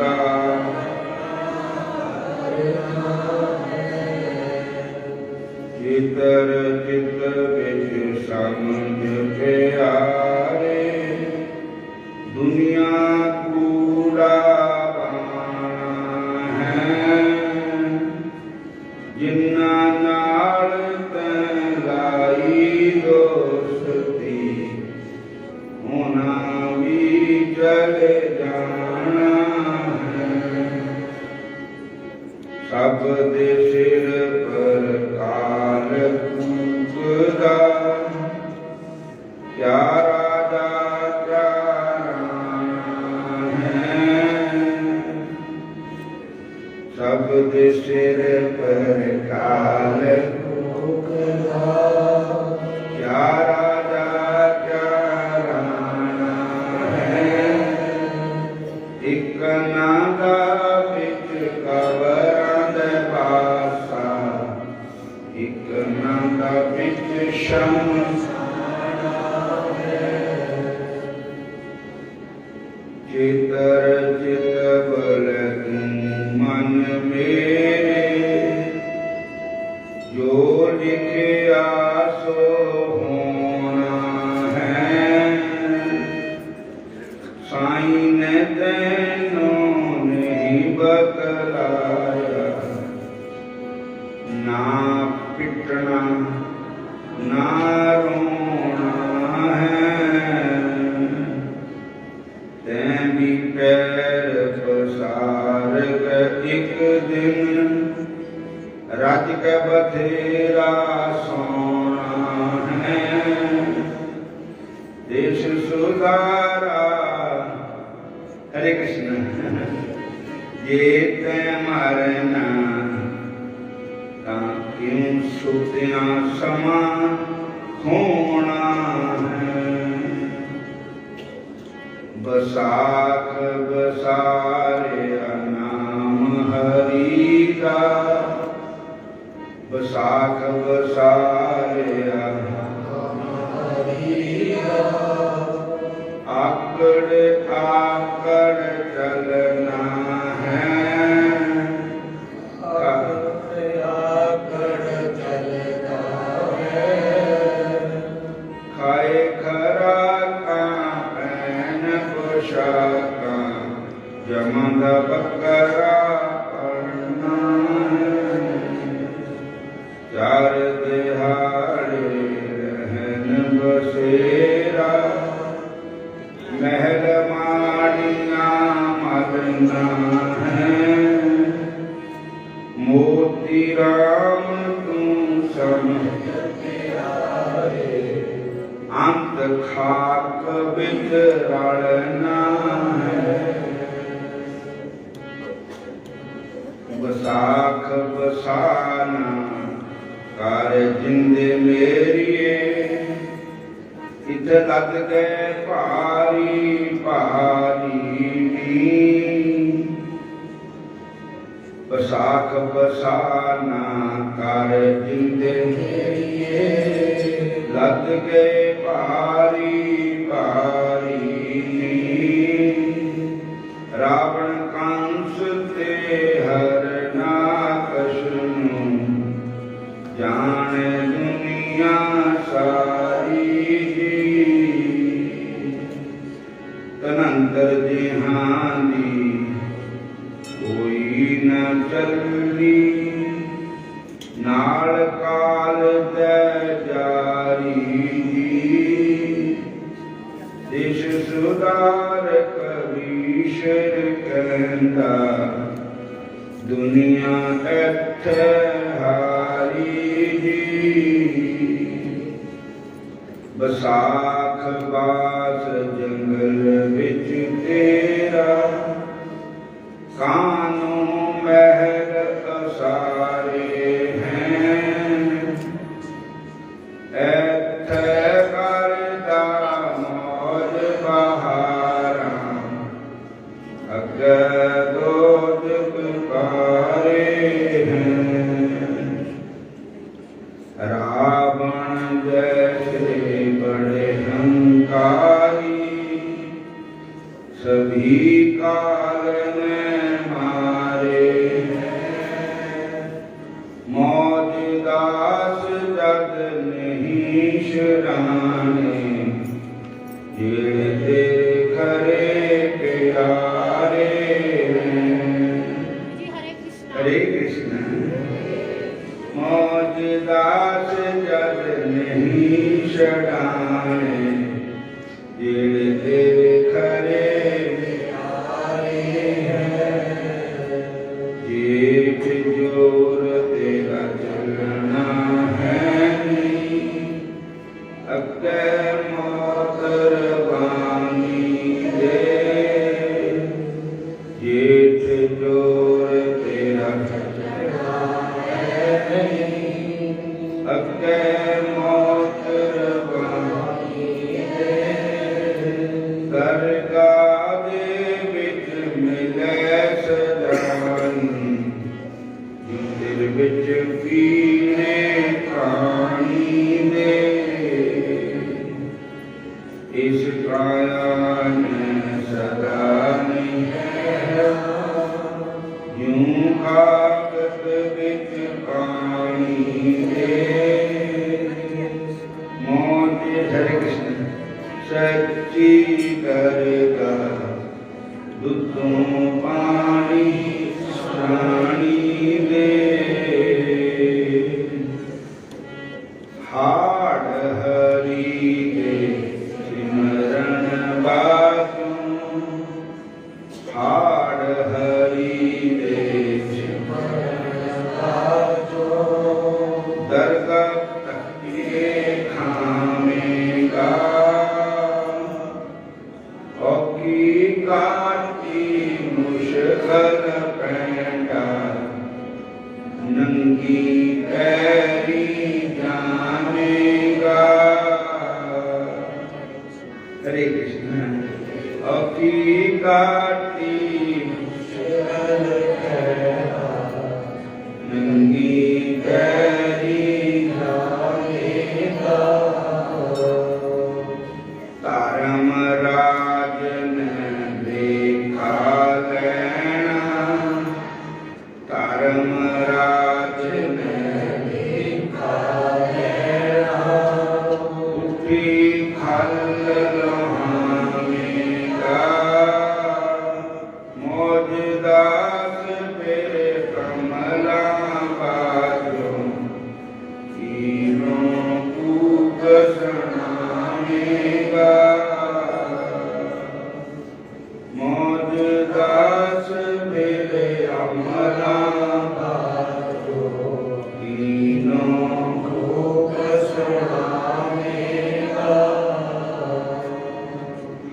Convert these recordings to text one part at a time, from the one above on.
का चितर चित बिच समझ प्यारे दुनिया कूड़ा बाना है जिन्ना नाल तैं लाई दोस्ती होना भी चले जाना है सब दे सिर पर काल कूकदा क्या राजा क्या राणा है सब दे सिर पर काल कूकदा क्या राजा क्या राणा है एक नादा बिच कबरां दे पासा एक नादा बिच शमशाना है चितर चित बल मन मेरे जो लिखिया सो होना है साईं ने तैनों नहीं बतलाया ना पिटना ना रोना है तैं भी पैर पसार के एक दिन रज के बथेरा सोना है देश सुधारा हरे कृष्ण जे तैं मरना तां क्यों सुतिया समा खोना है बसाख बसारे नाम हरि का बसाख बसारे नाम हरि का आकड़ आकड़ चलना है आकड़ चलना है खाए खरा का पैन पोशाका जमद बकरा पढ़ना है चार दिहाड़े रहन बसेरा महल माड़िया मरना है मोती राम तू समझ प्यारे अंत खाक बिच रलना है बसाख बसाना कर जिंदे मेरिए इत लग गए भारी भारी बसाख बसाना कर जिंदे मेरिए लग गए भारी भारी रावण कंस ते हरना कशनु जान दुनिया सारी तनंतर जिहानी कोई न चली नाल काल दे जारी देश सुधार कबीशर कहंदा दुनिया इत्थे हारी बसाख बास जंगल बिच तेरा कानों महल असारे हैं इत्थे करदा मौज बहारा अगे दोज पुकारे हैं रावण जैसे बड़े हंकारी सभी काल ने ये खरे प्यारे। हरे कृष्ण। मौज दास जग नहीं छड़ाने, ये खरे प्यारे हैं। जेठ जोर तेरा चलना है नहीं, अग्गे मोतर वाणी दे। जेठ जोर तेरा चलना है नहीं, अग्गे मोतर वाणी दे। दरगा दे विच मिले सजानी, जिंदर विच पीने पानी दे। इस काया ने सदा नहीं है, यूं आगत विच पानी दे। मौज। हरे कृष्ण। सच्ची दरगा दूधों पानी रानी दे। हाड़ हरी दे सिमरन बाजूं, हाड़ हरी दे सिमरन बाजूं। दरगा तकिए खामेगा, औकी काटी मुश्किल पैंडा। नंगी पैरी जानेगा। हरे कृष्ण। औकी काटी मुश्किल पैंडा, नंगी पैरी जानेगा। धर्म राज ने देखा लेना, धर्म राज ने देखा लेना। उठी खल लोहानेगा, मौज दास पे कमला बाजों। तीनों कूक सनामेगा, मौज दास मेरे अमला बाजों। तीनों कूक सनामेगा।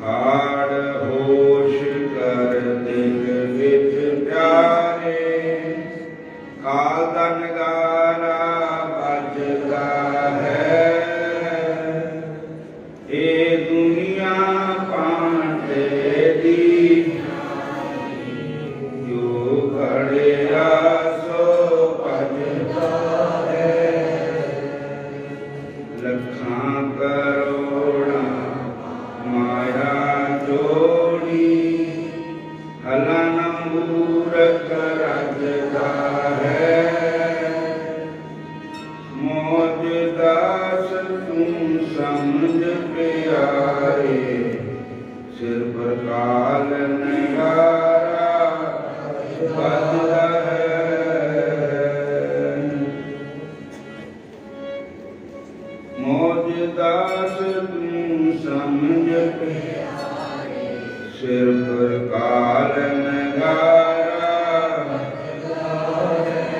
हाड़ होश कर दिल विच प्यारे, काल दा नगारा बजदा है। ए दुनिया पांडे दी, जो घड़िया सो भजदा है। लखां करोड़ा माया जोड़ी, हलन मूरख रजदा है। मौज दास तू समझ प्यारे, सिर पर काल नगारा बजदा है। मौज दास तू समझ प्यारे, सिर पर काल नगारा बजदा है।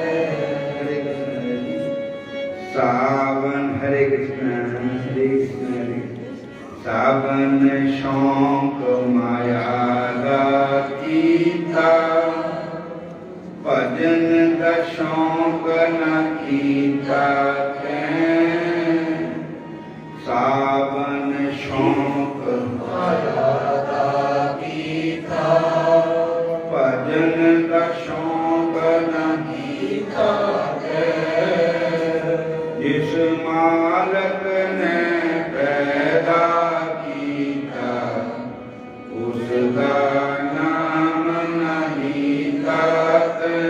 सावन। हरे कृष्ण। हरे कृष्ण। सावन शौक माया दा कीता, भजन दा शौक न कीता तैं। सावन शौक माया दा कीता, भजन दा शौक न कीता तैं। जिस मालक ने पैदा किया, उसका नाम नहीं ताते।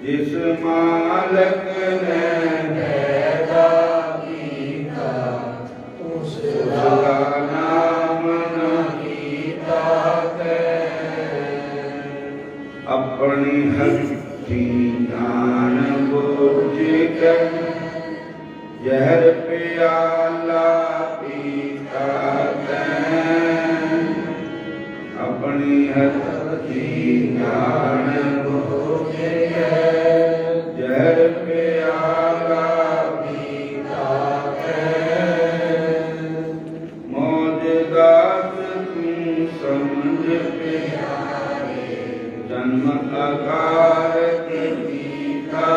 जिस मालक ने पैदा किया, उसका निहत ज्ञान होते जर प्याला पीता है मौज दास तुम समझ प्यारे जन्म अकार पीता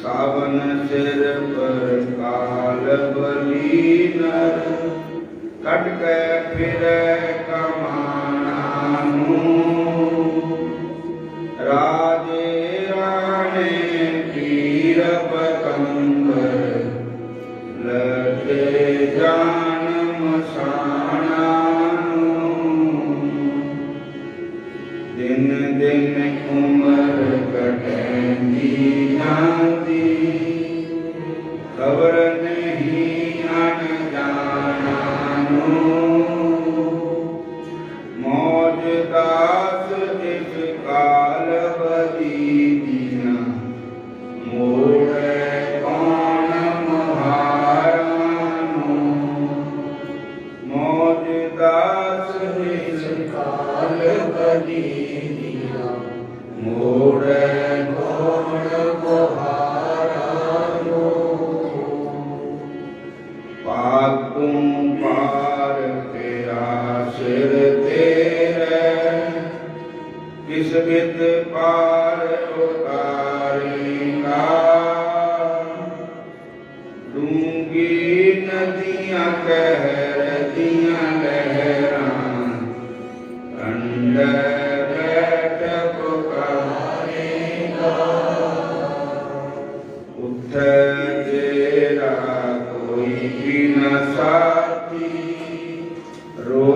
सावन सिर पर काल बली नर कट के फिर कमानानु राजे राणे पीर पतंगर लगे जान मसानानु दिन दिन उम्र कटेंदी जाती खबर नहीं अन जानानु मौज दास इस काल बदी दीना मोड़े कौन महारानु मौज दास इस काल बदी दीना मोड़े कौन महारानु पातू पार तेरा सिर तेरे किस विद पार उतारेगा डूंगी नदियां कह दियां लहरां अंडर बैठ पुकारेगा उठ तेरा कोई भी न साथी रो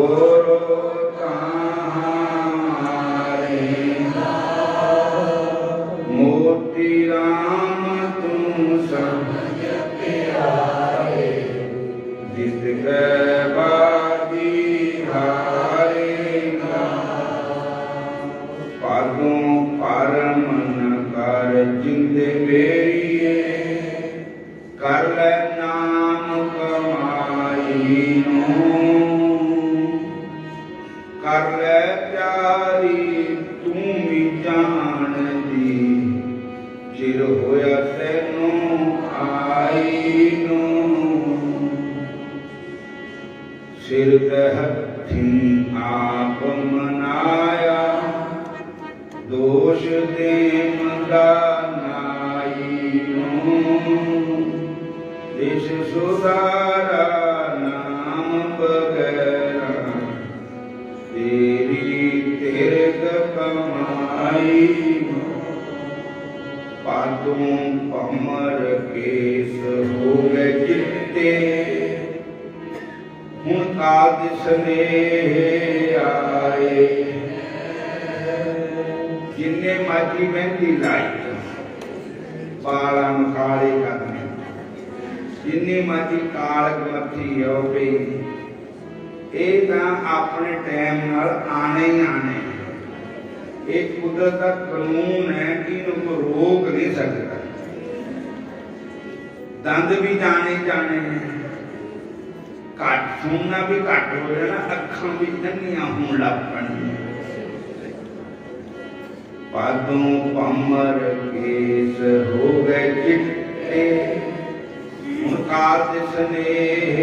रो मारेगा मोती राम तुम समझ प्यारे जित गए बाजी हारेगा पादों पर मन कर जिंद बेरिए कर ले नाम कमाई नो कर ले प्यारी तू भी जान दी चिर होया तेनू आई नो सिर ते हथी आप मनाया दोष देम दा नाई नो देश सुधारा नाम बगैरा तेरी तिरक कमाई पादों पमर केस हो गए चिट्टे हुण काद स्नेह आए जिन्ने माची मेहंदी लाई बाला मखाड़े करने जिन्नी मर्जी कालक मथी हो गई ये अपने टाइम नाल आने ही आने एक कुदरत का कानून है कि इनको रोक नहीं सकता दंद भी जाने जाने घट सुनना भी घट हो जाना अखां भी नंगियां होण लग पैणियां पादों पमर केस हो गए चिट्टे काद स्नेह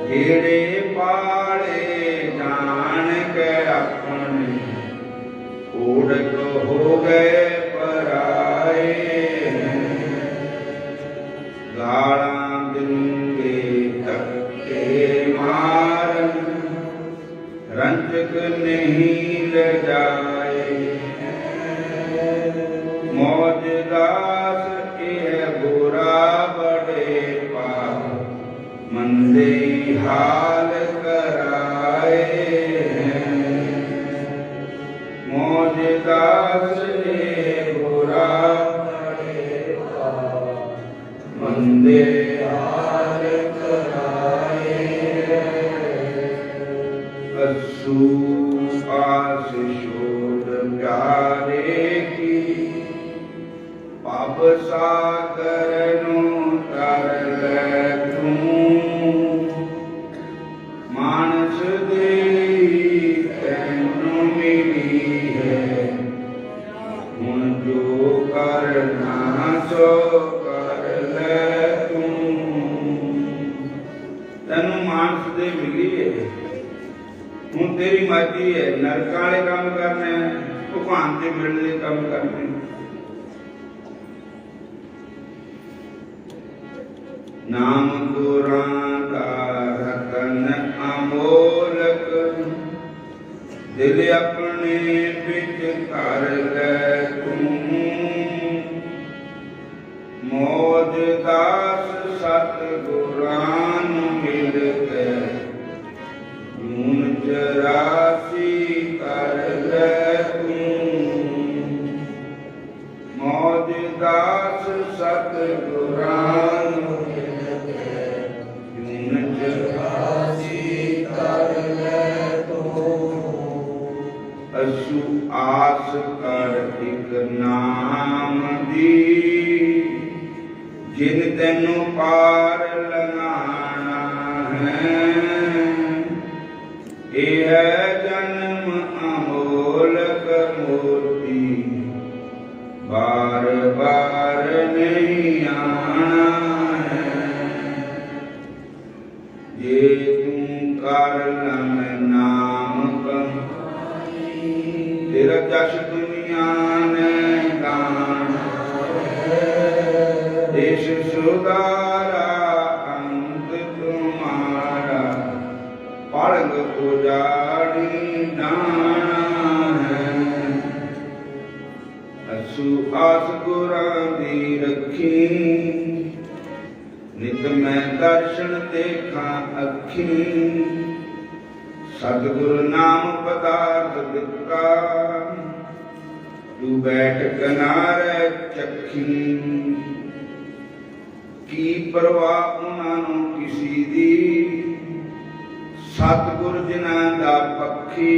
जेड़े पाले जान के अपने ओढ़ हो गए पराए गाला दिंगे धक्के मारन रंजक नहीं ले जाए मौज दास ये बुरा बड़े पाप मंदे हाल कराए मौज दास ये बुरा बड़े पाप मंदे हाल कराए असू पास शोध प्यारे की पाप सागर नु तर ले तू तेरी मर्जी है, नरक वाले काम करने भगवान के मिलने काम करने। नाम गुरां का रतन अमोलक, दिल अपने बिच कर ले तू। मौज दास सतगुरां मिल के, जून 84 कर ले तू। मौज दास सतगुरां मिल के, जून 84 कर ले तू। असु आस कर एक नाम दी, जिन तेनू पार लगाना है। यह जन्म अमोलक मोती, बार बार नहीं आना है। जे तू कर लम नाम कमाई, तेरा जश दुनिया ने गाना है। देश सुधारा अंत तुम्हारा, पलंग उजाड़ी जाना है। असु आस गुरां दी रखी, नित मैं दर्शन देखा अखी। सतगुरु नाम पदार्थ दिता, तू बैठ किनारे चखी। की परवाह उन्हां नूं किसी दी, सतगुर जिन्हां दा पक्षी।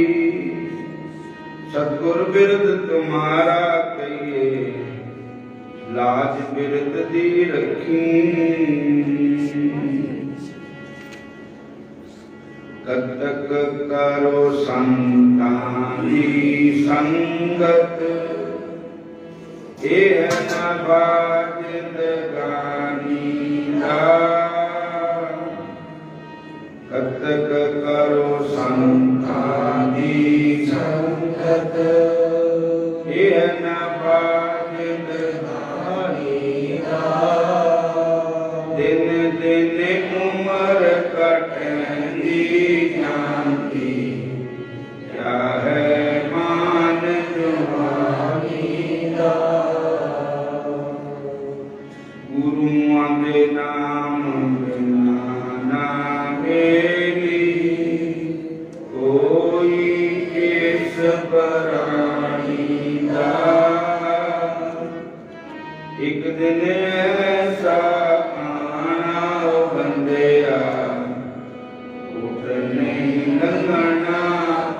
सतगुर बिरद तुम्हारा कहिए, लाज बिरद दी रखी। कद तक करो संतां दी संगत, एह न बाजिंदगानी दा। कद तक करो संतां दी संगत, एह न बाजिंदगानी दा। दिन दिन उम्र कटदी जानती, क्या है मान जुबानी दा। गुरुआं दे नाम बिना ना मेरी, कोई केस परानी दा। एक दिन ऐसा आना ओ बंदिया, उठ नहीं लंघना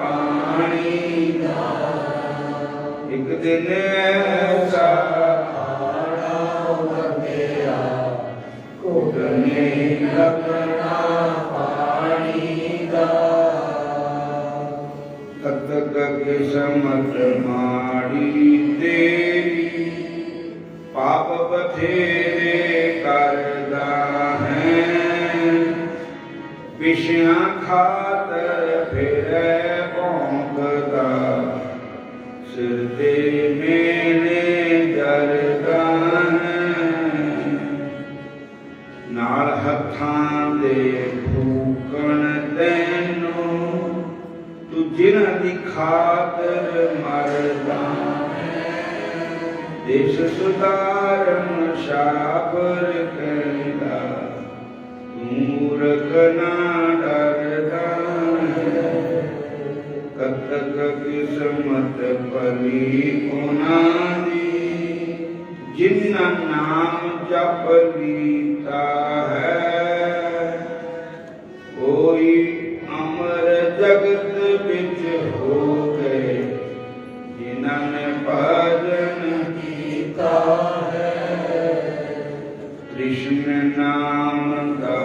पानी दा। एक दिन ऐसा आना ओ बंदिया, उठ नहीं लंघना पानी दा। कद तक किस्मत माड़ी तेरी, पाप बथेरे करदा है। पिछियां खातर फिरै भौंकदा, सिर ते मेले जरदा है। नाल हत्थां दे फूकण तैनूं, तू जिन्हां दी खातर मरदा है। देश सुधारन शाबर कहंदा, तू मूरख ना डरदा है। कद तक किस्मत भली उन्हां दी, जिन्हां नाम जप लीता है। कोई अमर जगत बिच हो गए, जिन्हां ने भजन कीता है। कृष्ण नाम का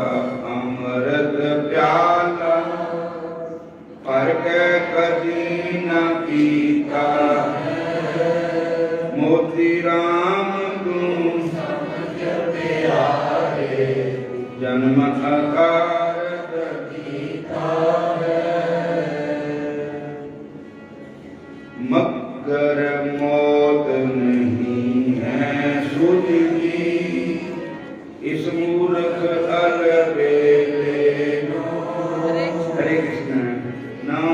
अमृत प्याला, पर के कदी न पीता है। मोती राम तू समझ प्यारे, जन्म अकार दीता है। इस मूर्ख अलबेले नो। हरे कृष्ण। नौ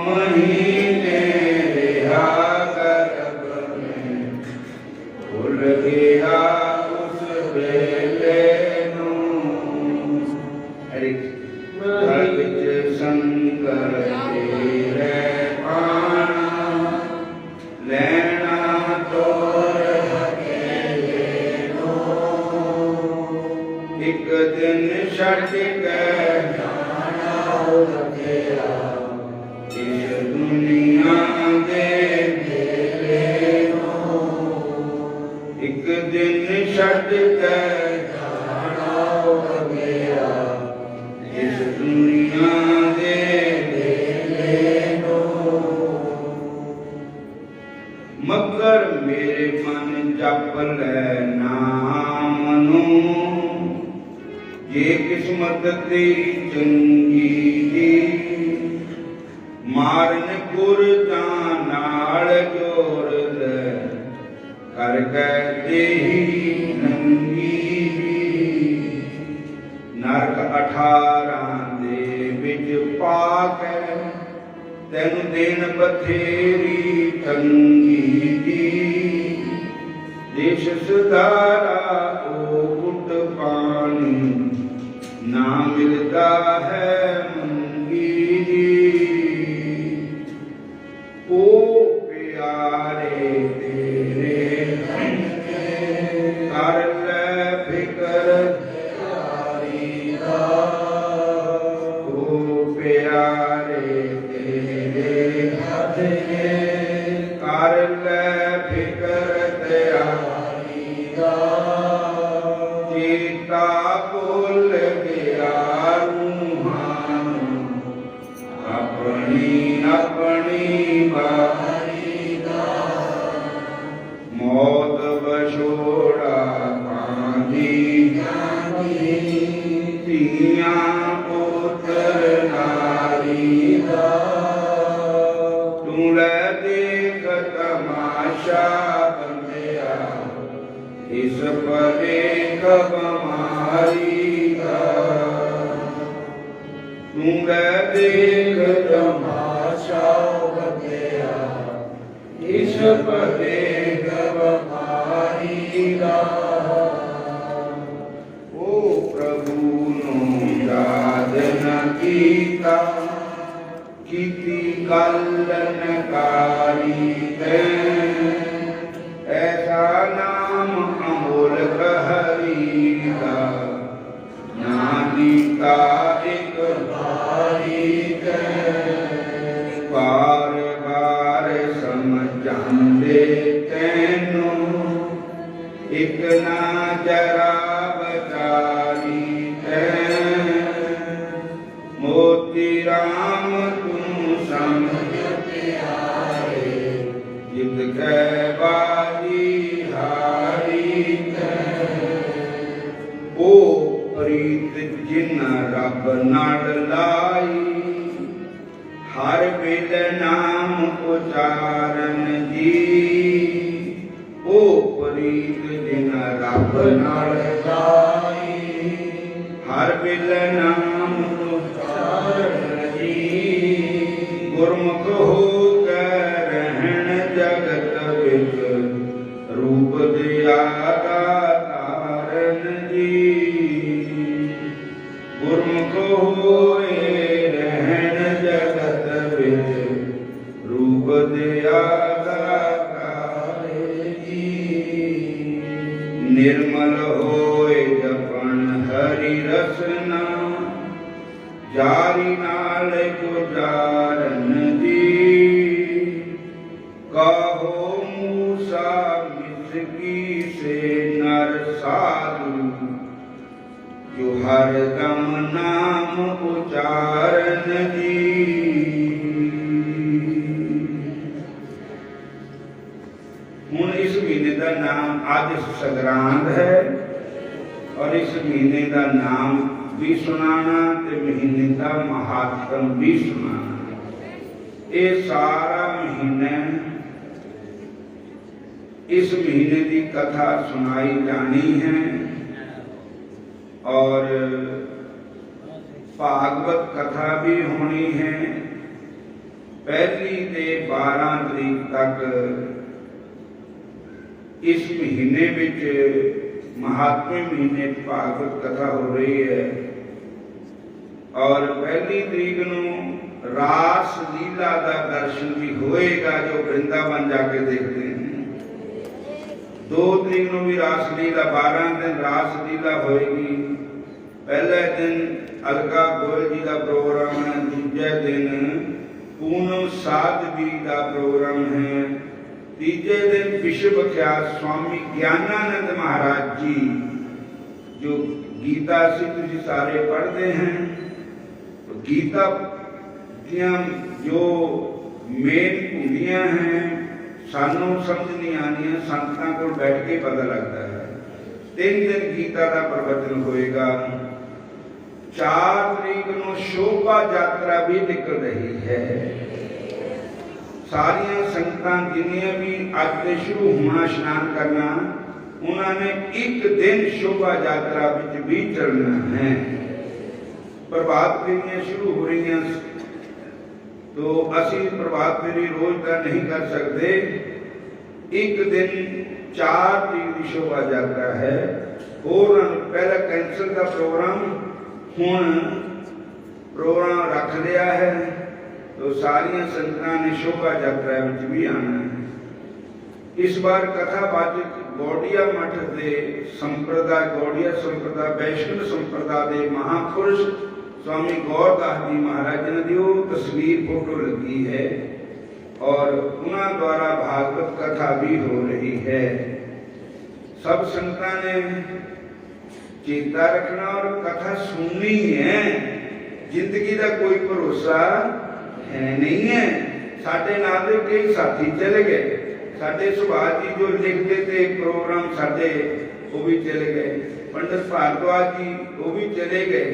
महीने रहा गर्भ में, भूल गया उस बेले नो। हरे कृष्ण। विच शंकर तेरे पाना, लेना तोर अकेले नो। एक दिन छड़ के जाना तेरा, इस दुनिया दे मेले नो। एक दिन छड़ के जाना मेरा, इस दुनिया दे मेले नो। मगर मेरे मन जप लै नाम नू, ये किस्मत तेरी चंगी दी। मारन गुर नाल जोर ले, कर कहते ही नंगी दी। नरक 18 दे विच पाके, तेन देन बथेरी तंगी दी। देश सुधारा ओ गुट पानी, ना मिलता है मंगी जी। ओ प्यारे तेरे कर ले फिक्र प्यारी दा। ओ प्यारे तेरे कर ले फिक्र प्यारी दा। चेता भुल गया रूहान, अपनी अपनी बारी दा। मौत बछोड़ा पांदी तियां पुत्र नारी दा। तू लै देख तमाशा बंदिया, इस भलेख बमारी का। तू लै देख तमाशा बंदिया, इस भलेख बमारी का। ओ प्रभु नो याद न कीता, कीती गल नकारी तैं। ऐसा नाम अमोलक हरि का, ना लीता एक बारी तैं। बार बार समझांदे तैनू, एक ना जरा बचारी तैं। मोती राम तू समझ प्यारे, जित कै बाजी हारी तैं। ओ प्रीत जिन रब नाल लाई, हर बिल नाम उचारन जी। ओ प्रीत जिन रब नाल लाई, हर बिल नाम उचारन जी। गुरमुख हो के रहन जगत विच, रूप दिया तारन जी। गुरमुख होए रहन जगत विच, रूप दिया तारन जी। निर्मल होए जपन हरि रसना, जारी नाल गुजारन जी। कहो मूसा मिसकी से नर साधु, जो हर दम नाम उचारन जी। हुण इस महीने का नाम आज संगरांद है, और इस महीने का नाम भी सुनाना ते महीने का महात्म भी सुनाना। ये सारा महीना इस महीने की कथा सुनाई जानी है। और भागवत कथा भी होनी है। पहली से 12 तरीक तक इस महीने विच महात्मे महीने भागवत कथा हो रही है। और पहली तरीक नूं रास लीला का दर्शन भी होएगा जो वृंदावन जाके देखते हैं। 2 तरीक नूं भी रास लीला 12 दिन रास लीला होएगी। पहले दिन अलका गोयल जी का प्रोग्राम है, दूजे दिन पूनम साधवी का प्रोग्राम है, तीजे दिन विश्व विख्यात स्वामी ज्ञानानंद महाराज जी जो गीता सिद्ध जी सारे पढ़ते हैं। तो गीता जो मेन भूमियां हैं सानू समझ नहीं आनी, संतां को बैठ के पता लगता है। 3 दिन गीता का प्रवचन होएगा। 4 तरीक नूं शोभा यात्रा भी निकल रही है। सारिया संगतां जिन्नियां भी अज से शुरू होना स्नान करना, उन्होंने 1 दिन शोभा यात्रा विच भी चलना है। प्रभात फेरियां शुरू हो रही हैं, तो असी प्रभात फेरी रोज का नहीं कर सकते। 1 दिन 4 तरीक की शोभा यात्रा है। और पहला कैंसर का प्रोग्राम हुण प्रोग्राम रख लिया है, तो सारिया संगतां ने शोभा यात्रा में भी आना है। इस बार कथावाचक गौड़िया मठ के संप्रदाय गौड़िया संप्रदाय वैष्णव संप्रदाय के महापुरुष स्वामी गौरदास जी महाराज ने दी तस्वीर फोटो लगी है और उन्होंने द्वारा भागवत कथा भी हो रही है। सब संगतां ने चेता रखना और कथा सुननी है। जिंदगी का कोई भरोसा है नहीं है। साडे नाल दे कई साथी चले गए, साडे सुभाष जी जो लिखते थे प्रोग्राम साडे वो भी चले गए, पंडित भारद्वाज जी वो भी चले गए,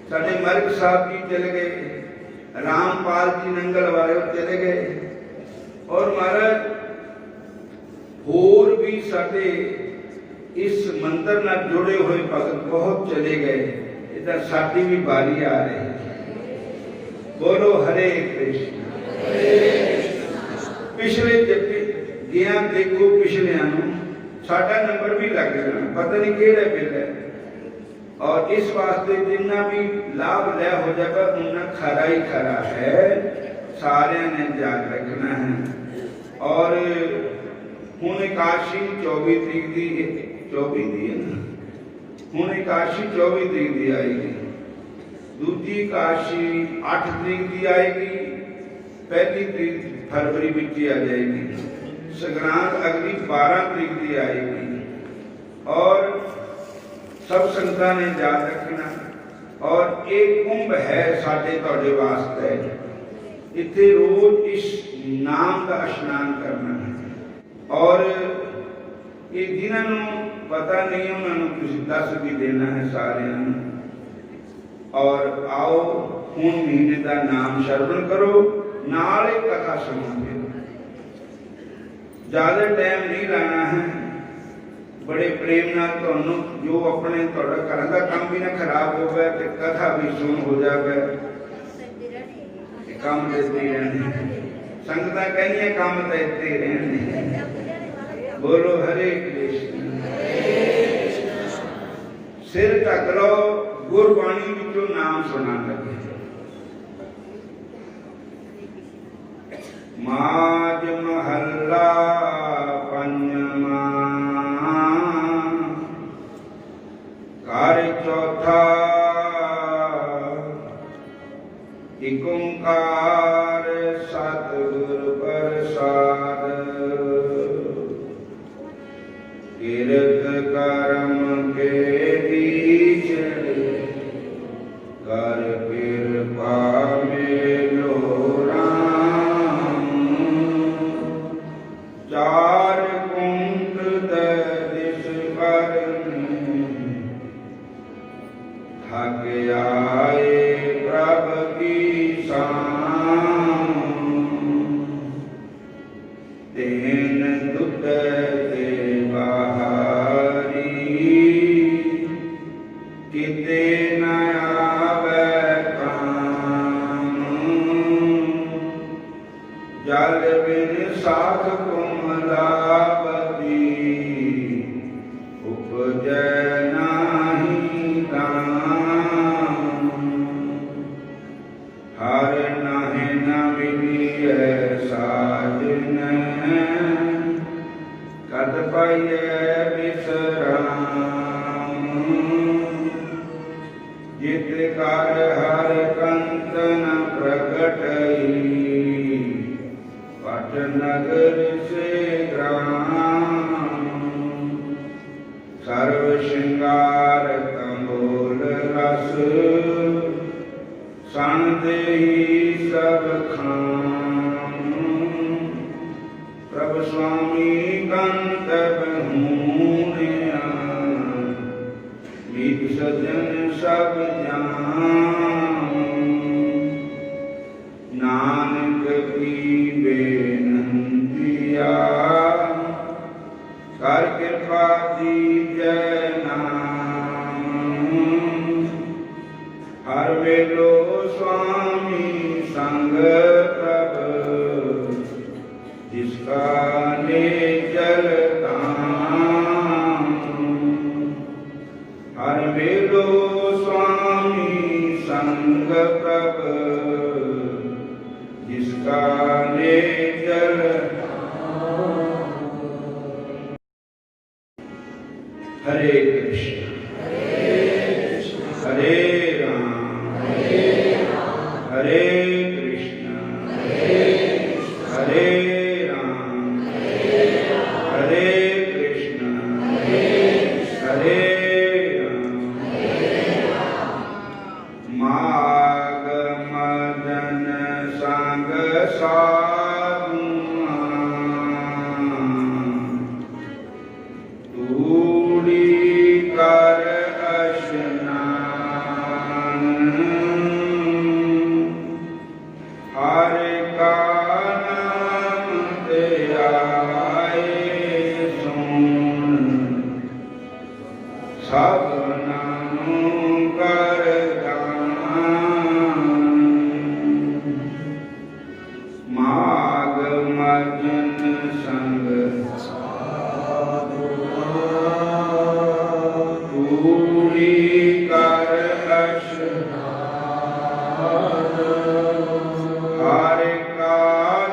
साडे मर्ग साहब जी चले गए, रामपाल जी नंगल वाले चले गए। और महाराज होर भी साडे इस मंदिर नाल जुड़े हुए भगत बहुत चले गए। इधर साडी भी बारी आ रही है। बोलो हरे कृष्ण। पिछले गया देखो पिछलियां साडा नंबर भी लग जाना, पता नहीं केड़ा बिल है। और इस वास्ते जिन्ना भी लाभ लिया हो जाएगा उन्ना खरा ही खरा है, सारे ने याद रखना है। और हुण एकादशी 24 तरीक की 24 दी है ना, हुण एकादशी 24 तरीक की आएगी, दूजी एकादशी 8 तरीक की आएगी, पहली तरीक फरवरी में आ जाएगी, संक्रांत अगली 12 तरीक की आएगी। और सब संगतां ने याद रखना। और एक कुंभ है साडे तुहाडे वास्ते, इत्थे रोज इस नाम का स्नान करना है। और ये जिन्होंने पता नहीं उन्होंने कुछ दस भी देना है सारे। और आओ हुण महीने का नाम श्रवण करो, नाले कथा सुनोगे। ज्यादा टाइम नहीं लाना है, बड़े प्रेम नाल तुहानू जो अपने तुहाडा घर का काम भी ना खराब हो गया तो कथा भी सुन हो जाए। काम देते रहने संगतां कहनियां काम देते रहने। बोलो हरे कृष्ण। सिर ढक लो, गुरबाणी विचों नाम सुना लगे। माज महला पंजवा कार्य चौथा एक ओंकार सतगुर प्रसाद कीरत कर्म के बीच कर कृपा में लो राम चार कुंठ दिश पर थक आए प्रभु की शाम तेन दुत किते न आवे काम, जल बिन साख कोमलावती, उपजै नाही दाम। हर नाहि न मिलिय साजन, कद पाइयै विश्राम। जित कर हर कंत न प्रगटई, पट नगर से ग्राम। सर्व श्रृंगार तंबोल रस, सन देहि सब खाम। प्रभु स्वामी गंतव्य हूँ, मीत सजन सब जान। नानक की बेनंतिया, कर कृपा दीजै नाम। हर वेलो स्वामी संग प्रभ, जिसका निश्चल धाम। हर वेलो स्वामी संग प्रभ, जिसका निश्चल धाम। हरे कृष्ण हरे राम हरे कृष्ण हरे राम हरे कृष्ण हरे राम। माग मदन संग साधुआ, तूड़ी कर स्नान। हरि का नाम ते आए सुन, सब नामों कर दान। माग मजन संग तूड़ी कर स्नान। हरि का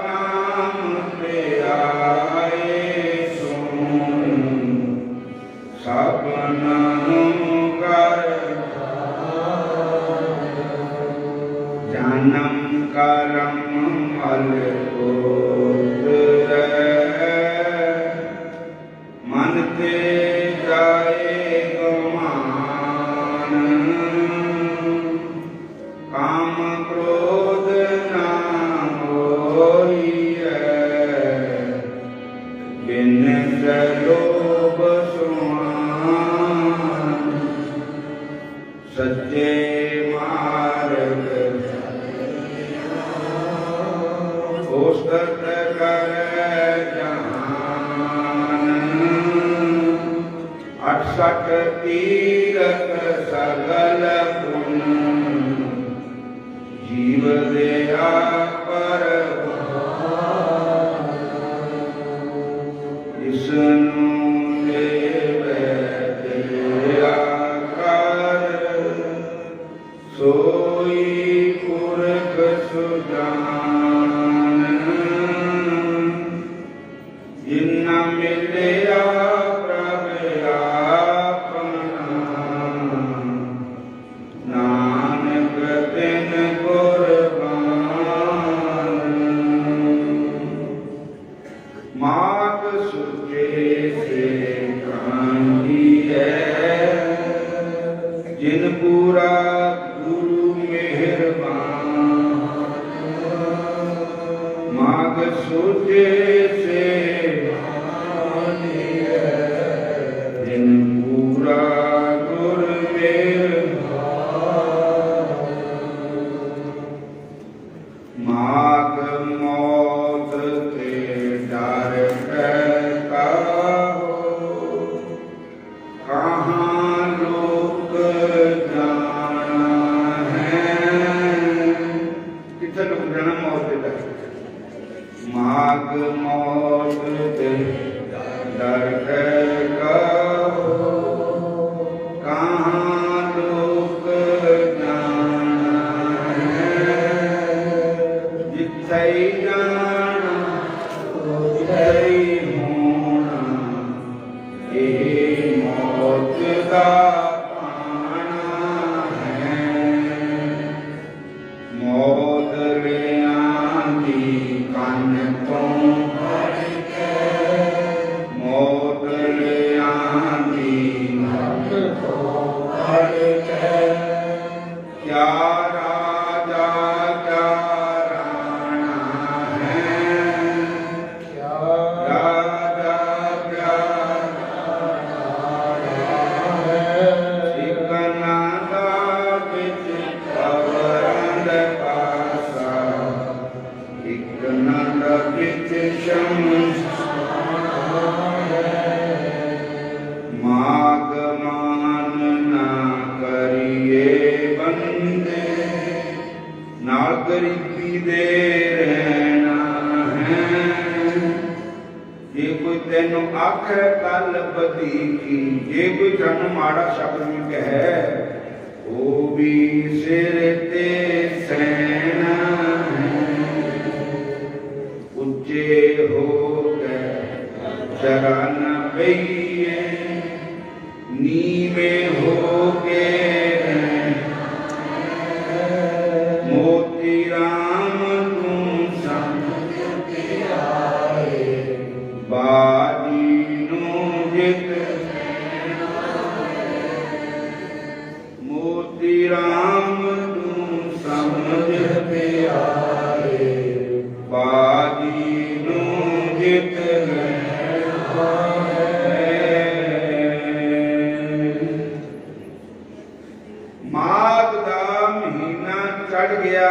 नाम ते आए सुन, सब नामों कर जन्म करम मल कोत्र, मन ते जाए गुमान। काम क्रोध ना होइए, बिन लोभ सुआन। सच्चे मार्ग पुस्तक कर जहान। 68 तीरथ सगल पुन, जीव दया पर इसनु देवै दया कर, सोई पुरख सुजान। जिन्ना मिलया प्रभ आपना, नानक तिन कुर्बान। माग सुचे से कांधी है, जिन पूरा गुरु मेहरबान। माग सुचे से कांधी है, जिन पूरा गुरु मेहरबान। माग मौत के डर कहता हो, कहाँ लोक क्या राजा क्या राणा है, राजा क्या एक नादा बिच अवरंद पासा, एक नादा बिच शम्स माग मान ना करिए बंदे, नाल गरीबी दे रहना है। जे कोई तेनों आखे कल बदी की, जे कोई तेनों माड़ा शब्द में कहे, वो भी सिर ते सहना है। उच्चे हो गए जरा न बइए, नीवे हो के मोती राम तू समझ आए, बाजी नो जित मोती राम तू समझ आए, बाजी नो जित माघ दा महीना चढ़ गया,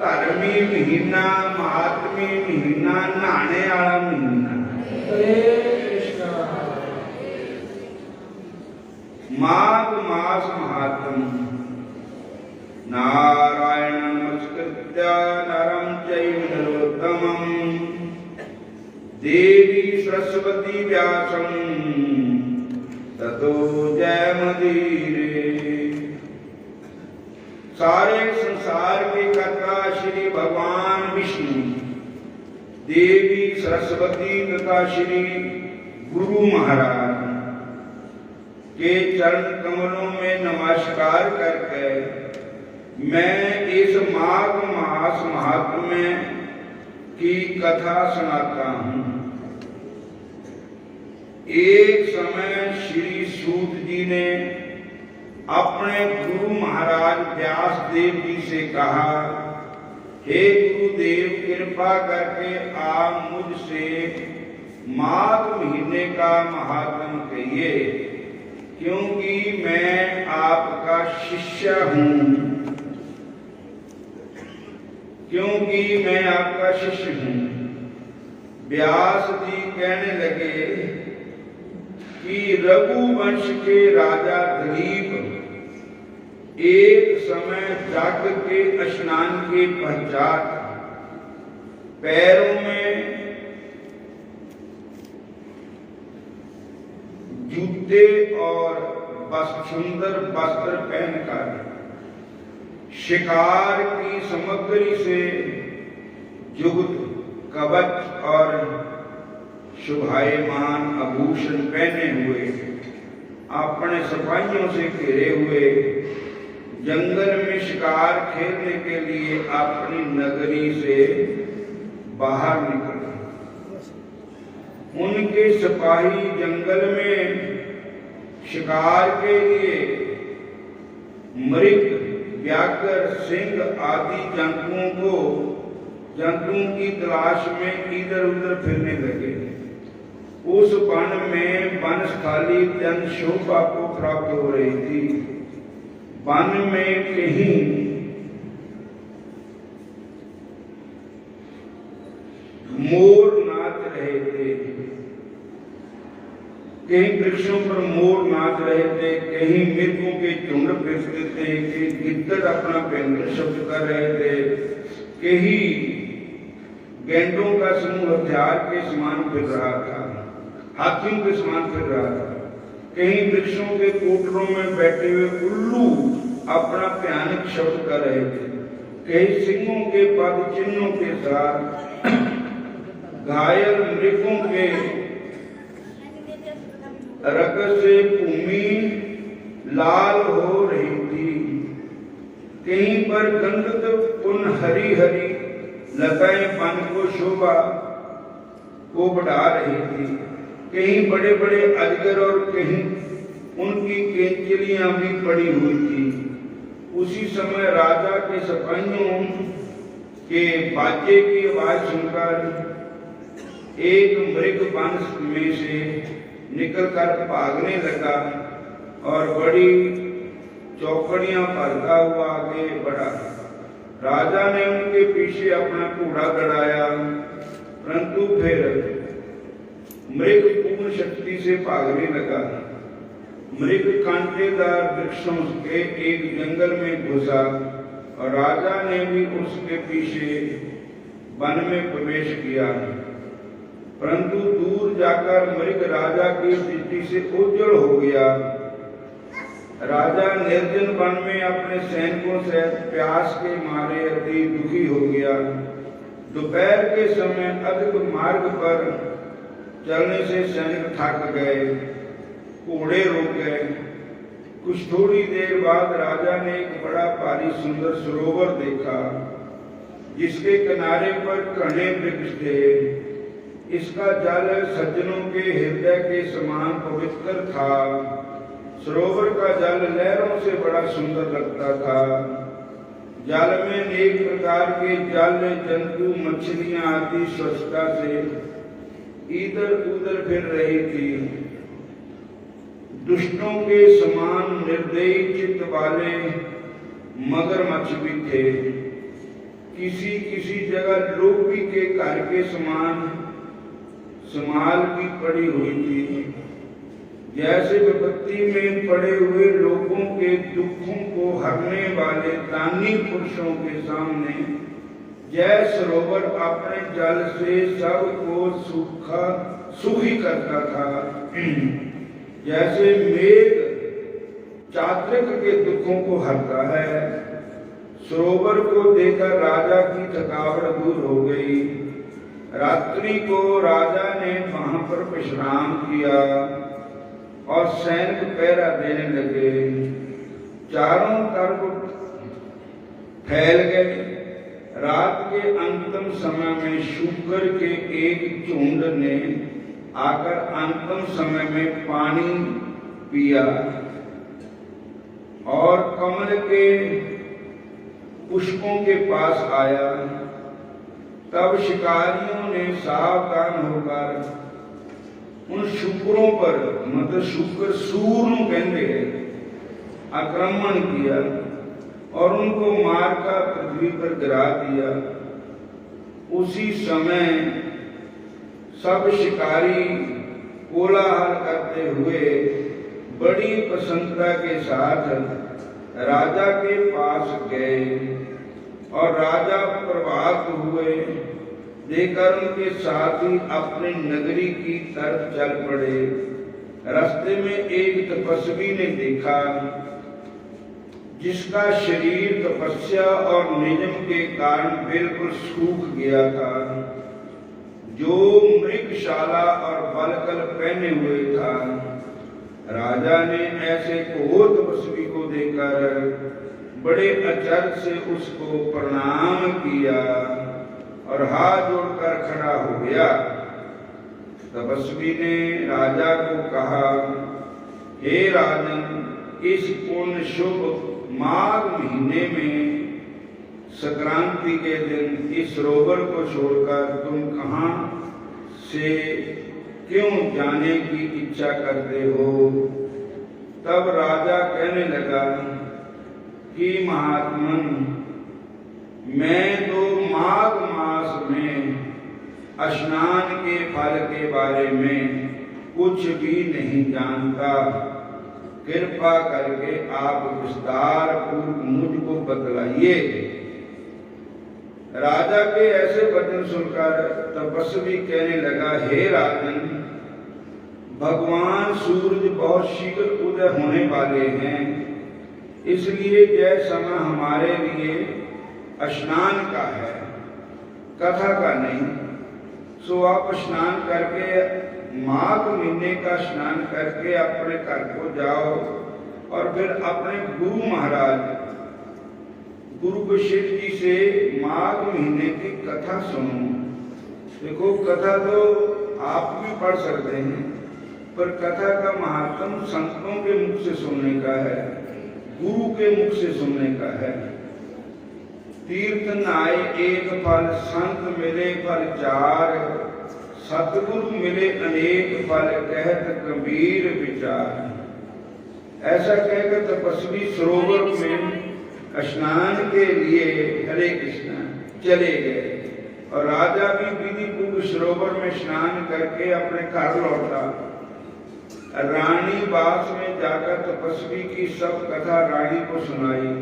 धर्मी महीना, महात्मी महीना, नहाने वाला महीना। माघ मास महात्म, नारायण नमस्कृत्य नरं चैव नरोत्तमं देवी सरस्वती व्यासं ततो जयमुदीरये। सारे संसार के कर्ता श्री भगवान विष्णु, देवी सरस्वती तथा श्री गुरु महाराज के चरण कमलों में नमस्कार करके मैं इस माघ मास महात्म्य की कथा सुनाता हूँ। एक समय श्री सूत जी ने अपने गुरु महाराज व्यास देव जी से कहा, हे गुरुदेव कृपा करके आप मुझसे माघ महीने का महात्म कहिए, क्योंकि मैं आपका शिष्य हूँ, क्योंकि मैं आपका शिष्य हूँ। व्यास जी कहने लगे कि रघुवंश के राजा दिलीप एक समय जाग के स्नान के पश्चात पैरों में जूते और सुंदर वस्त्र पहनकर शिकार की सामग्री से युक्त कवच और शोभायमान आभूषण पहने हुए अपने सिपाहियों से घिरे हुए जंगल में शिकार खेलने के लिए अपनी नगरी से बाहर निकले। उनके सिपाही जंगल में शिकार के लिए मृग, व्याघ्र, सिंह आदि जंतुओं की तलाश में इधर उधर फिरने लगे। उस वन में वनस्थली जन शोभा को प्राप्त हो रही थी। वन में कहीं मोर नाच रहे थे, कहीं वृक्षों पर मोर नाच रहे थे, कहीं मृगों के झुंड फिरते थे, कहीं गिद्दड़ अपना व्यंग्य शब्द कर रहे थे, कहीं गेंडों का समूह हथियार के समान फिर रहा था, हाथियों के समान फिर रहा था। कहीं वृक्षों के कोटरों में बैठे हुए उल्लू अपना भयानक शब्द कर रहे थे। कहीं सिंहों के पद चिन्हों के साथ घायल मृगों के रक्त से भूमि लाल हो रही थी। कहीं पर गंधत पुन हरी हरी लताएं वन को शोभा को बढ़ा रही थी। कहीं बड़े बड़े अजगर और कहीं उनकी केंचलियां भी पड़ी हुई थी। उसी समय राजा के सिपाहियों के बाजे की आवाज सुनकर एक मृग वंश में से निकलकर भागने लगा और बड़ी चौकड़ियां भरता हुआ आगे बढ़ा। राजा ने उनके पीछे अपना घोड़ा दौड़ाया, परंतु फिर मृग पूर्ण शक्ति से भागने लगा। मृग कांटेदार वृक्षों के एक जंगल में घुसा और राजा ने भी उसके पीछे वन में प्रवेश किया, परंतु दूर जाकर मृग राजा की दृष्टि से ओझल हो गया। राजा निर्जन वन में अपने सैनिकों से प्यास के मारे अति दुखी हो गया। दोपहर के समय अधिक मार्ग पर चलने से सैनिक थक गए, घोड़े रुक गए। कुछ थोड़ी देर बाद राजा ने एक बड़ा भारी सुंदर सरोवर देखा, जिसके किनारे पर घने वृक्ष थे। इसका जल सज्जनों के हृदय के समान पवित्र था। सरोवर का जल लहरों से बड़ा सुंदर लगता था। जल में अनेक प्रकार के जल जंतु, मछलियां आदि स्वच्छता से इधर उधर फिर रही थी। दुष्टों के समान निर्दयी चित्त वाले मगरमच्छ भी थे। किसी किसी जगह लोभी के घर के समान संभाल भी पड़ी हुई थी। जैसे विपत्ति में पड़े हुए लोगों के दुखों को हरने वाले दानी पुरुषों के सामने जय सरोवर अपने जल से सबको सुखी करता था। जैसे मेघ चातक के दुखों को हरता है। सरोवर को देखकर राजा की थकावट दूर हो गई। रात्रि को राजा ने वहां पर विश्राम किया और सैनिक पहरा देने लगे। चारों तरफ फैल गए। रात के अंतिम समय में शूकर के एक झुंड ने आकर अंतिम समय में पानी पिया और कमल के पुष्पों के पास आया। तब शिकारियों ने सावधान होकर उन शुक्रों पर, मतलब शुक्र सूर कहते हैं, आक्रमण किया और उनको मारकर पृथ्वी पर गिरा दिया। उसी समय सब शिकारी कोलाहल करते हुए बड़ी प्रसन्नता के साथ राजा के पास गए और राजा प्रभावित हुए देखकर उनके साथ ही अपने नगरी की तरफ चल पड़े। रास्ते में एक तपस्वी ने देखा जिसका शरीर तपस्या और नियम के कारण बिल्कुल सूख गया था, जो मृगशाला और बलकल पहने हुए था। राजा ने ऐसे घोर तपस्वी को देखकर बड़े आश्चर्य से उसको प्रणाम किया और हाथ जोड़कर खड़ा हो गया। तपस्वी ने राजा को कहा, हे राजन, इस पूर्ण शुभ माघ महीने में संक्रांति के दिन इस सरोवर को छोड़कर तुम कहां से क्यों जाने की इच्छा करते हो? तब राजा कहने लगा कि महात्मन, मैं तो माघ मास में स्नान के फल के बारे में कुछ भी नहीं जानता। कृपा करके आप विस्तार पूर्वक मुझको बतलाइए। राजा के ऐसे वचन सुनकर तपस्वी कहने लगा, हे राजन, भगवान सूरज बहुत शीघ्र उदय होने वाले हैं, इसलिए यह समय हमारे लिए स्नान का है, कथा का नहीं। सो आप स्नान करके माघ महीने का स्नान करके अपने घर को जाओ और फिर अपने गुरु महाराज गुरु बशीर जी से माघ महीने की कथा सुनो। देखो, कथा तो आप भी पढ़ सकते हैं, पर कथा का महात्म संतों के मुख से सुनने का है, गुरु के मुख से सुनने का है। तीर्थ नाए एक फल, संत मिले फल चार, सतगुरु मिले अनेक फल, कहत गंभीर विचार। ऐसा कहकर तपस्वी सरोवर में स्नान के लिए हरे कृष्ण चले गए और राजा भी विधि पूर्व सरोवर में स्नान करके अपने घर लौटा। रानी बास में जाकर तपस्वी की सब कथा रानी को सुनाई।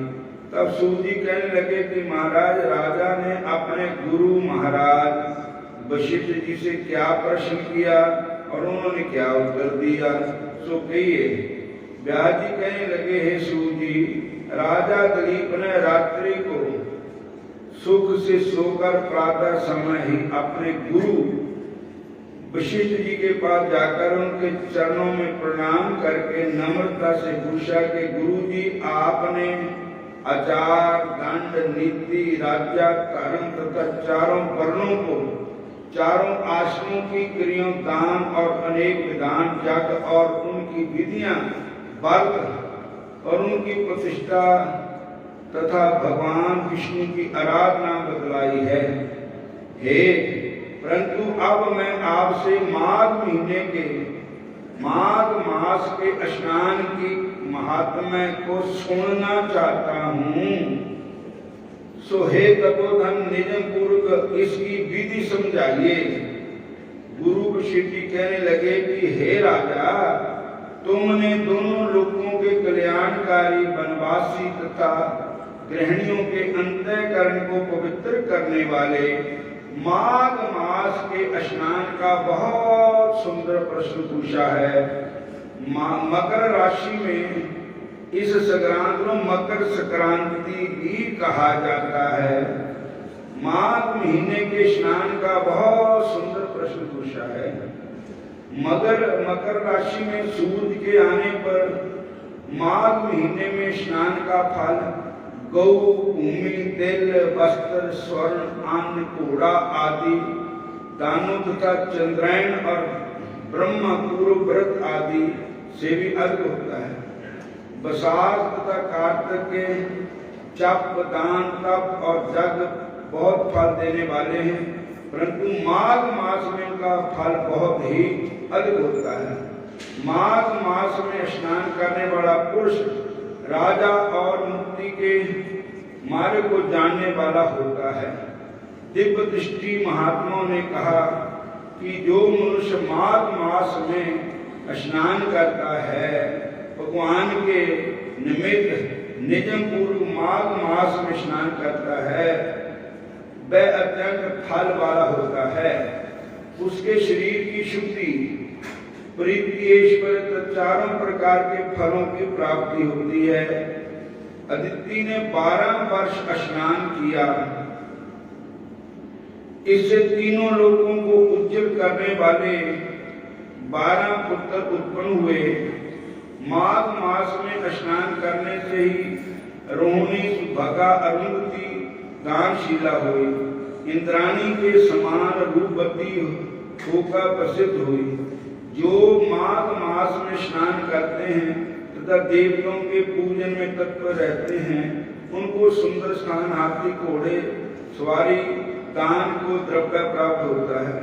तब सूत जी कहने लगे कि महाराज, राजा ने अपने गुरु महाराज वशिष्ठ जी से क्या प्रश्न किया और उन्होंने क्या उत्तर दिया, सो कहिए। व्यास जी कहने लगे, हे सूत जी, राजा दिलीप ने रात्रि को सुख से सोकर प्रातः समय ही अपने गुरु वशिष्ठ जी के पास जाकर उनके चरणों में प्रणाम करके नम्रता से पूछा कि गुरु जी, आपने आचार, दंड, नीति, राज्य, धर्म तथा चारों वर्णों को, चारों आश्रमों की क्रियाओं, दान और अनेक विधान, जग और उनकी विधियां, व्रत और उनकी प्रतिष्ठा तथा भगवान विष्णु की आराधना बतलाई है। हे, परंतु अब मैं आपसे माघ महीने के, माघ मास के स्नान की महात्म्य को सुनना चाहता हूँ। सो हे तपोधन, निजम पूर्वक इसकी विधि समझाइए। गुरु वशिष्ठ जी कहने लगे कि हे राजा, तुमने दोनों लोगों के कल्याणकारी वनवासी तथा गृहिणियों के अंतःकरण को पवित्र करने वाले माघ मास के स्नान का बहुत सुंदर प्रश्न पूछा है। मकर राशि में इस संक्रांति को मकर संक्रांति भी कहा जाता है। माघ महीने के स्नान का बहुत सुंदर प्रश्न पूछा है। मकर राशि में सूर्य के आने पर माघ महीने में स्नान का फल गौ, भूमि, तिल, वस्त्र, स्वर्ण, अन्न, घोड़ा आदि दानों तथा चंद्रायण और ब्रह्म पूर्व व्रत आदि से भी अधिक होता है। बसाख तथा कार्तिक के जप, दान, तप और जग बहुत फल देने वाले हैं, परंतु माघ मास में इनका फल बहुत ही अधिक होता है। माघ मास में स्नान करने वाला पुरुष राजा और मुक्ति के मार्ग को जानने वाला होता है। दिव्य दृष्टि महात्माओं ने कहा कि जो मनुष्य माघ मास में स्नान करता है, भगवान के निमित्त निजम पूर्व माघ मास में स्नान करता है, वह अत्यंत फल वाला होता है। उसके शरीर की शुद्धि, प्रीति, ऐश्वर्य, चारों प्रकार के फलों की प्राप्ति होती है। अदिति ने 12 वर्ष स्नान किया। इससे तीनों लोगों को उज्जवल करने वाले 12 पुत्र उत्पन्न हुए। माघ मास में स्नान करने से ही रोहिणी, सुभगा, अरुंधति दानशीला हुई, इंद्राणी के समान रूपवती होकर प्रसिद्ध हुई। जो माघ मास में स्नान करते हैं तथा देवताओं के पूजन में तत्पर रहते हैं, उनको सुंदर स्थान, हाथी, घोड़े सवारी, दान को द्रव्य प्राप्त होता है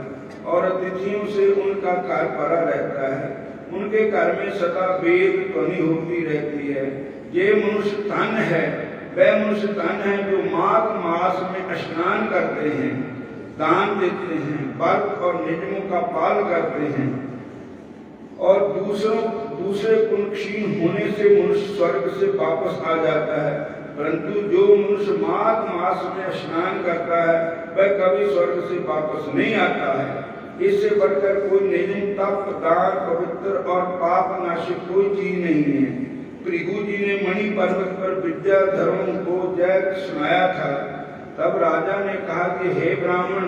और अतिथियों से उनका घर भरा रहता है। उनके घर में सदा वेद ध्वनि होती रहती है। ये मनुष्य धन है, वह मनुष्य धन है जो माघ मास में स्नान करते हैं, दान देते हैं, व्रत और नियमों का पालन करते हैं और दूसरे पुण्यक्षीण होने से मनुष्य स्वर्ग से वापस आ जाता है। परंतु जो मनुष्य माघ मास में स्नान करता है, वह कभी स्वर्ग से वापस नहीं आता है। इससे बढ़कर कोई नियम, तप, दान, पवित्र और पाप नाशक कोई चीज नहीं है। भृगु जी ने मणि पर्वत पर विद्याधरों को जय सुनाया था। तब राजा ने कहा कि हे ब्राह्मण,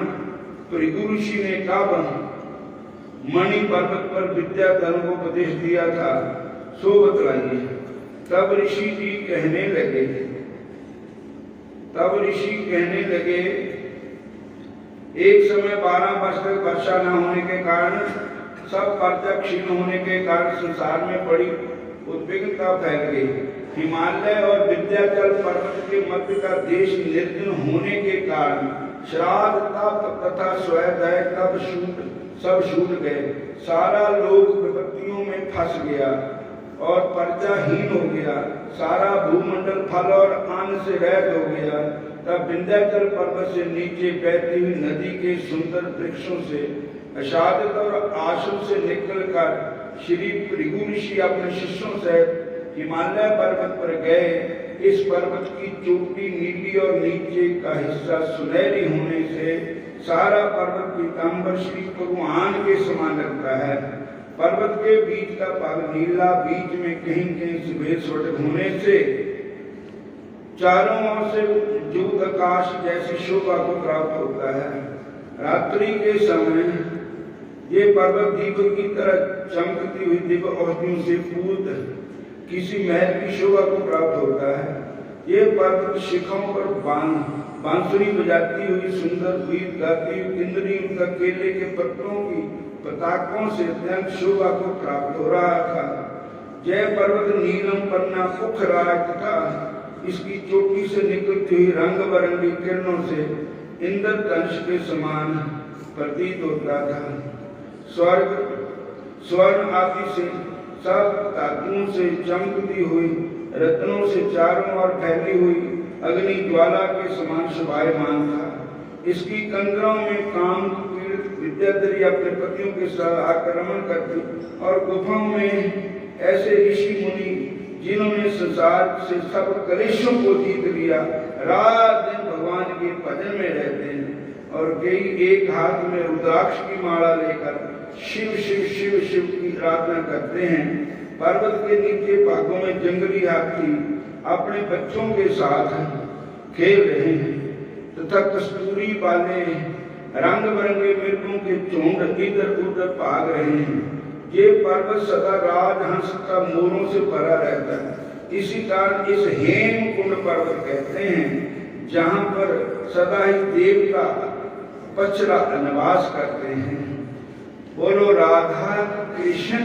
भृगु ऋषि ने कब मणि पर्वत पर विद्याधरों को उपदेश दिया था, सो बतलाइए। तब ऋषि कहने लगे, एक समय 12 वर्ष तक वर्षा न होने के कारण सब प्रजा क्षीण होने के कारण संसार में बड़ी उद्विग्नता फैल गई। हिमालय और विंध्याचल पर्वत के मध्य का देश निर्जन होने के कारण श्राद्ध तप तथा स्वाध्याय तप सब छूट गए। सारा लोक विपत्तियों में फंस गया और प्रजाहीन हो गया। सारा भूमंडल फल और अन्न से रहित हो गया। तब विंध्याचल पर्वत से नीचे बहती हुई नदी के सुंदर वृक्षों से आच्छादित और आश्रम से निकलकर श्री भृगु ऋषि अपने शिष्यों सहित हिमालय पर्वत पर गए। इस पर्वत की चोटी नीली और नीचे का हिस्सा सुनहरी होने से सारा पर्वत पीताम्बर श्री भगवान के समान लगता है। पर्वत के बीच का भाग नीला, बीच में कहीं कहीं सफेद स्फटिक होने से चारों ओर से उज्ज्वल आकाश जैसी शोभा को प्राप्त होता है। रात्रि के समय ये पर्वत दीपक की तरह चमकती हुई दिव्य औषधियों से पूर्ण किसी महल की शोभा को प्राप्त होता है। ये पर्वत शिखरों पर बांसुरी बजाती हुई सुंदर गीत गाती हुई किन्नरी उनका केले के पत्तों की पताकों से अत्यंत शोभा को प्राप्त हो रहा था। जय पर्वत नीलम पन्ना पुखराज तथा इसकी चोटी से निकलती हुई रंग बिरंगी किरणों से इंद्रधनुष के समान प्रतीत होता था। स्वर्ण आदि से सब धातुओं से चमकती हुई रत्नों से चारों ओर फैली हुई अग्नि ज्वाला के समान शोभायमान था। इसकी कंदरों में काम पीड़ित विद्याधरी अपने पतियों के साथ आक्रमण करती और गुफाओं में ऐसे ऋषि मुनि जिन्होंने संसार से सब कलेशों को जीत लिया रात दिन भगवान के भजन में रहते हैं और कई एक हाथ में रुद्राक्ष की माला लेकर शिव शिव शिव शिव की आराधना करते हैं। पर्वत के नीचे भागों में जंगली हाथी अपने बच्चों के साथ खेल रहे हैं तथा कस्तूरी वाले रंग बिरंगे मृगों के झुंड इधर उधर भाग रहे हैं। ये पर्वत सदा राजहंस का मोरों से भरा रहता है। इसी कारण इस हेम कुंड पर्वत कहते हैं जहां पर सदा ही देवता पचरा निवास करते हैं। बोलो राधा कृष्ण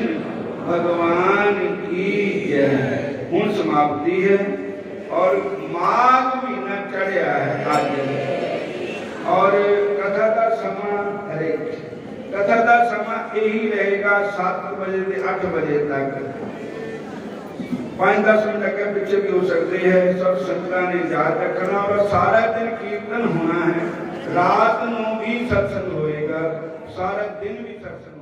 भगवान की जय। हुण समाप्ति है और माघ महीना चढ़िया है आज और कथा का समय कथा का समय यही रहेगा 7 बजे से 8 बजे तक। 5-10 मिनट के पीछे भी हो सकते हैं। सब संगता ने याद रखना और सारा दिन कीर्तन होना है। रात में भी सत्संग होएगा, सारा दिन भी सत्संग।